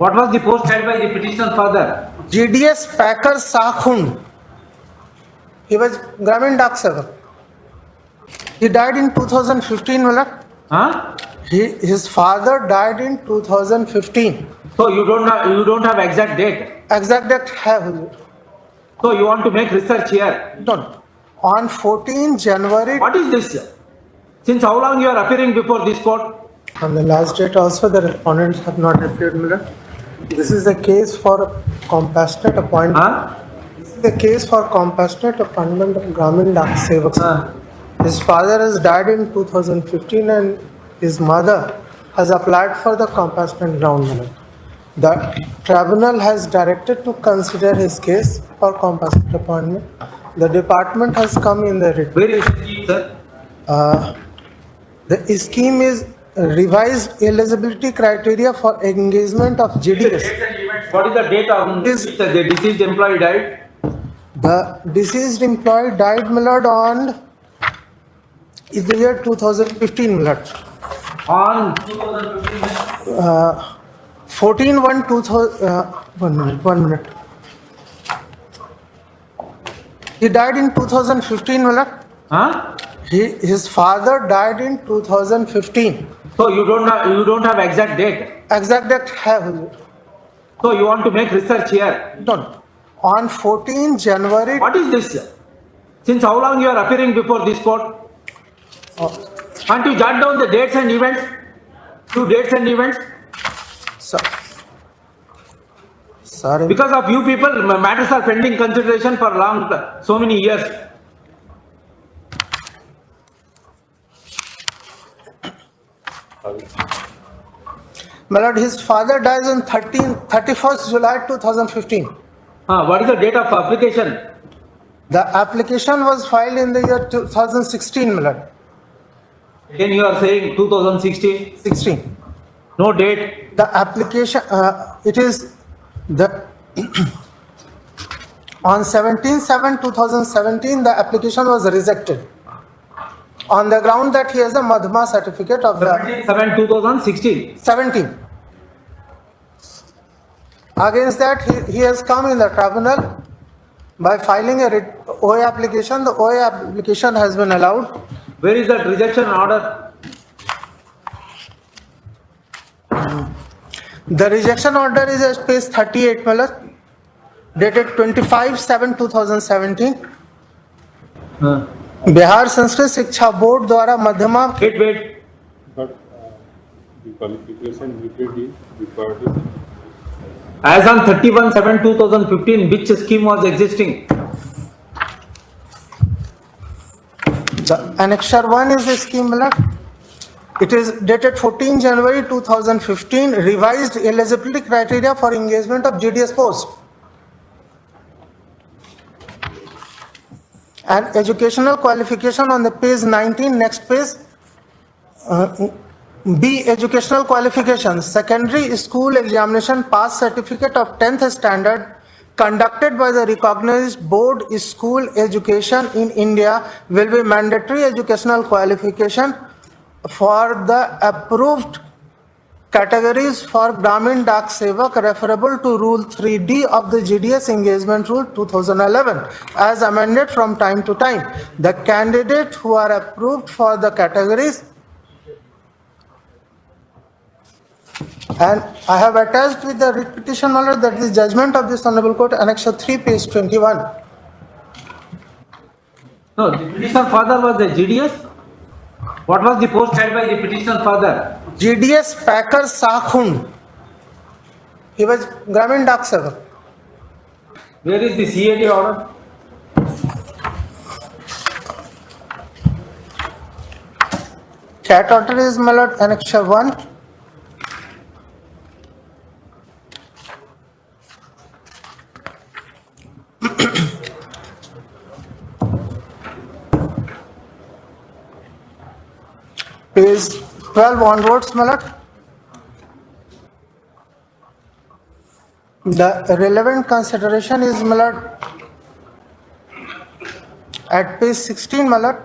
What was the post held by the petitioner father? GDS Packer Sakhund. He was Gramin Dak Sevak. He died in 2015, my lord. Huh? His father died in 2015. So you don't have exact date. Exact date have. So you want to make research here. No. On 14 January. What is this? Since how long you are appearing before this court? On the last date also the respondents have not appeared, my lord. This is a case for compassionate appointment. Huh? This is a case for compassionate appointment of Gramin Dak Sevak. His father has died in 2015 and his mother has applied for the compassionate ground, my lord. The tribunal has directed to consider his case for compassionate appointment. The department has come in the writ. Where is the scheme, sir? The scheme is revised eligibility criteria for engagement of GDS. What is the date on which the deceased employee died? The deceased employee died, my lord, on in the year 2015, my lord. On 2015. 14/1/2000. 1 minute. He died in 2015, my lord. Huh? His father died in 2015. So you don't have exact date. Exact date have. So you want to make research here. No. On 14 January. What is this? Since how long you are appearing before this court? Can't you jot down the dates and events? Two dates and events? Sorry. Because of you people, matters are pending consideration for so many years. My lord, his father dies on 31st July 2015. What is the date of application? The application was filed in the year 2016, my lord. Again you are saying 2016? 16. No date. The application, it is the on 17/7/2017, the application was rejected on the ground that he has a Madhma certificate of the 17/7/2016. 17. Against that, he has come in the tribunal by filing a OA application. The OA application has been allowed. Where is that rejection order? The rejection order is at page 38, my lord, dated 25/7/2017. Bihar Sanskrit शिक्षा board द्वारा मध्यमा. Wait. But the qualification needed is required. As on 31/7/2015, which scheme was existing? The Annexure 1 is the scheme, my lord. It is dated 14 January 2015, revised eligibility criteria for engagement of GDS post. And educational qualification on the page 19, next page. B, educational qualifications. Secondary school examination pass certificate of 10th standard conducted by the recognized board school education in India will be mandatory educational qualification for the approved categories for Gramin Dak Sevak referable to Rule 3D of the GDS Engagement Rule 2011 as amended from time to time. The candidates who are approved for the categories, and I have attached with the writ petition order that is judgment of this Honorable Court, Annexure 3, page 21. No, the petitioner father was the GDS. What was the post held by the petitioner father? GDS Packer Sakhund. He was Gramin Dak Sevak. Where is the CAD order? Cat order is, my lord, Annexure 1. Page 12 onwards, my lord. The relevant consideration is, my lord, at page 16, my lord.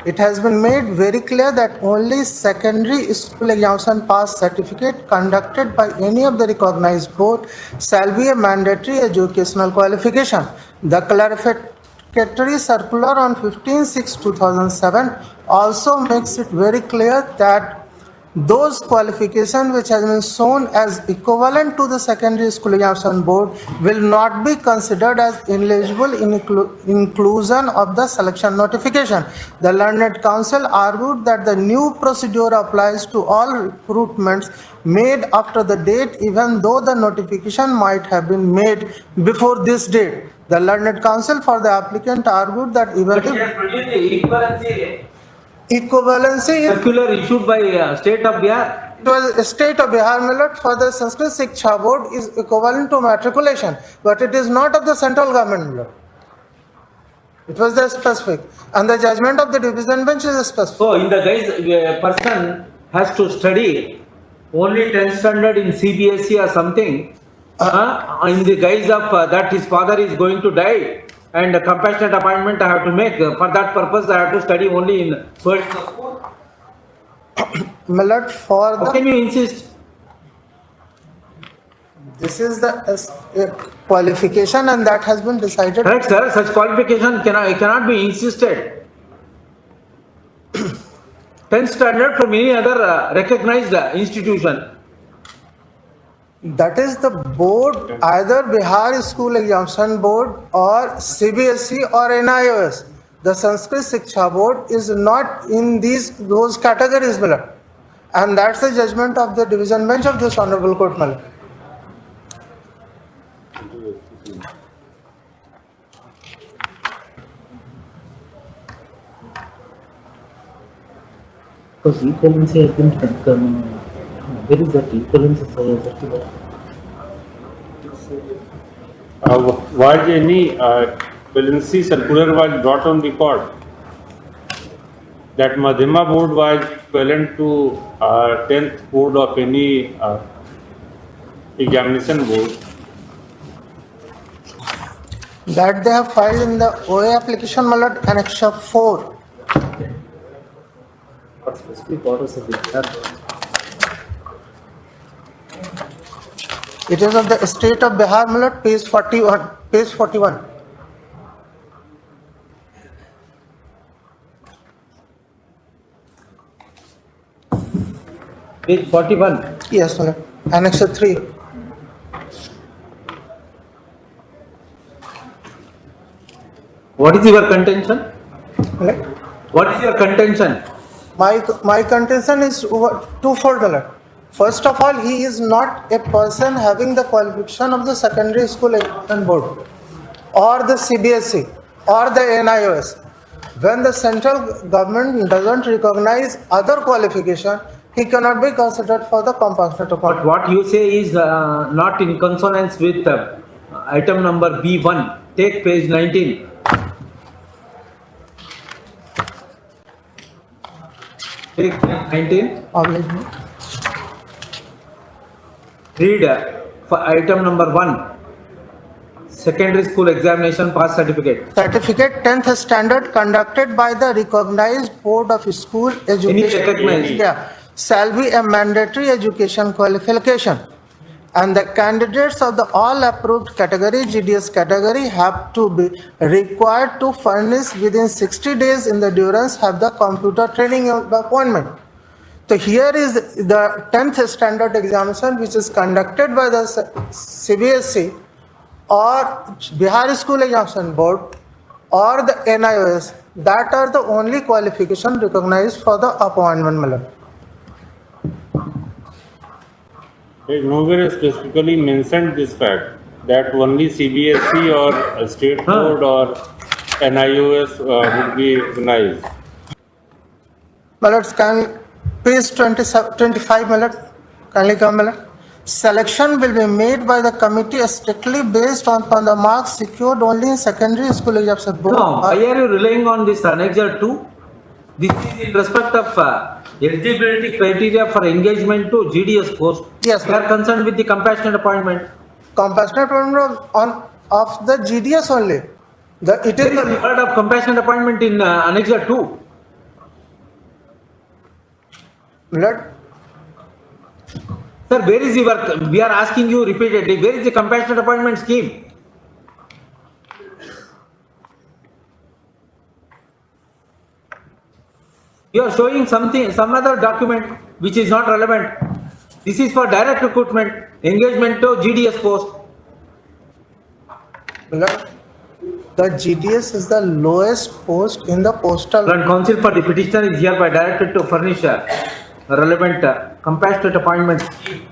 It has been made very clear that only secondary school examination pass certificate conducted by any of the recognized board shall be a mandatory educational qualification. The clarificatory circular on 15/6/2007 also makes it very clear that those qualifications which has been shown as equivalent to the secondary school examination board will not be considered as ineligible in inclusion of the selection notification. The learned counsel argued that the new procedure applies to all recruitments made after the date, even though the notification might have been made before this date. The learned counsel for the applicant argued that even But he if has produced the equivalency is circular issued by state of Bihar. it was a state of Bihar Millet for the Sanskrit Shiksha Board is equivalent to matriculation, but it is not of the central government Millet. It was the specific, and the judgment of the division bench is specific. So in the guise, a person has to study only 10th standard in CBSE or something. In the guise of that his father is going to die and a compassionate appointment I have to make. For that purpose I have to study only in so it's a school. Millet for How the, can you insist? this is the qualification and that has been decided. Correct, sir. Such qualification cannot be insisted. 10th standard from any other recognized institution. That is the board, either Bihar School Examination Board or CBSE or NIOS. The Sanskrit Shiksha Board is not in those categories, Millet. And that's the judgment of the division bench of this honorable court, Millet. Because equivalency has been where is that equivalency circular? Was any equivalency circular was brought on record that Madhyama board was equivalent to 10th board of any examination board? That they have filed in the OA application, Millet, Annexure 4. What specific orders have been done? It is of the state of Bihar, Millet, page 41. Page 41. Page 41. Yes, Millet. Annexure 3. What is your contention? Millet. What is your contention? My contention is twofold, Millet. First of all, he is not a person having the qualification of the secondary school examination board or the CBSE or the NIOS. When the central government doesn't recognize other qualification, he cannot be considered for the compassionate But appointment. what you say is not in consonance with item number B1. Take page 19. Take page 19. Read for item number 1. Secondary school examination pass certificate. Certificate 10th standard conducted by the recognized board of school education. recognized. Yeah, shall be a mandatory education qualification. And the candidates of the all approved category, GDS category, have to be required to furnish within 60 days in the durance have the computer training of the appointment. So here is the 10th standard examination which is conducted by the CBSE or Bihar School Examination Board or the NIOS. That are the only qualification recognized for the appointment, Millet. There is nowhere specifically mentioned this fact that only CBSE or a state board or NIOS would be recognized. Millet, can page 25, Millet, kindly come, Millet. Selection will be made by the committee strictly based on the marks secured only in secondary school examination board. No, why are you relying on this annexure 2? This is in respect of eligibility criteria for engagement to GDS post. Yes, We are concerned with the compassionate appointment. Compassionate appointment of the GDS only. It There is is a word of compassionate appointment in annexure 2. Let, Sir, where is your, we are asking you repeatedly, where is the compassionate appointment scheme? You are showing something, some other document which is not relevant. This is for direct recruitment, engagement to GDS post. let, the GDS is the lowest post in the postal. And counsel for the petitioner is hereby directed to furnish a relevant compassionate appointment scheme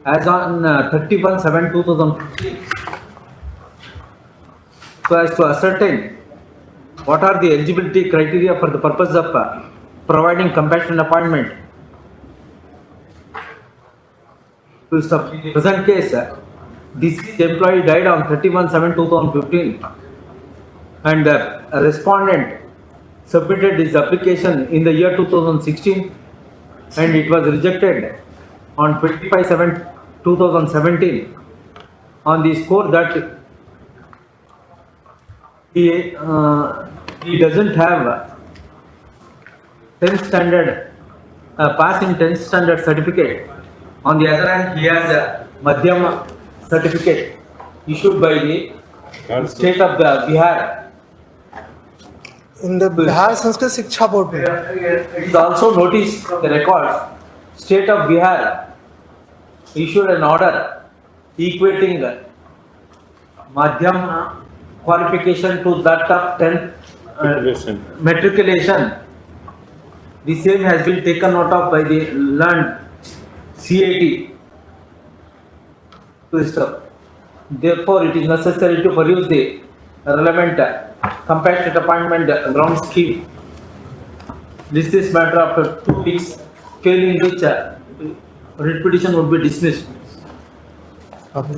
as on 31/7/2015. So as to ascertain what are the eligibility criteria for the purpose of providing compassionate appointment. To the present case, deceased employee died on 31/7/2015 and a respondent submitted his application in the year 2016 and it was rejected on 25/7/2017 on the score that he doesn't have 10th standard passing 10th standard certificate. On the other hand, he has a Madhyama certificate issued by the state of Bihar. In the Bihar Sanskrit Shiksha Board. mein. It is also noticed the records, state of Bihar issued an order equating Madhyam qualification to that of 10th matriculation. The same has been taken note of by the learned CAT. Therefore, it is necessary to produce the relevant compassionate appointment ground scheme. This is matter after 2 weeks, failing which writ petition would be dismissed. Okay.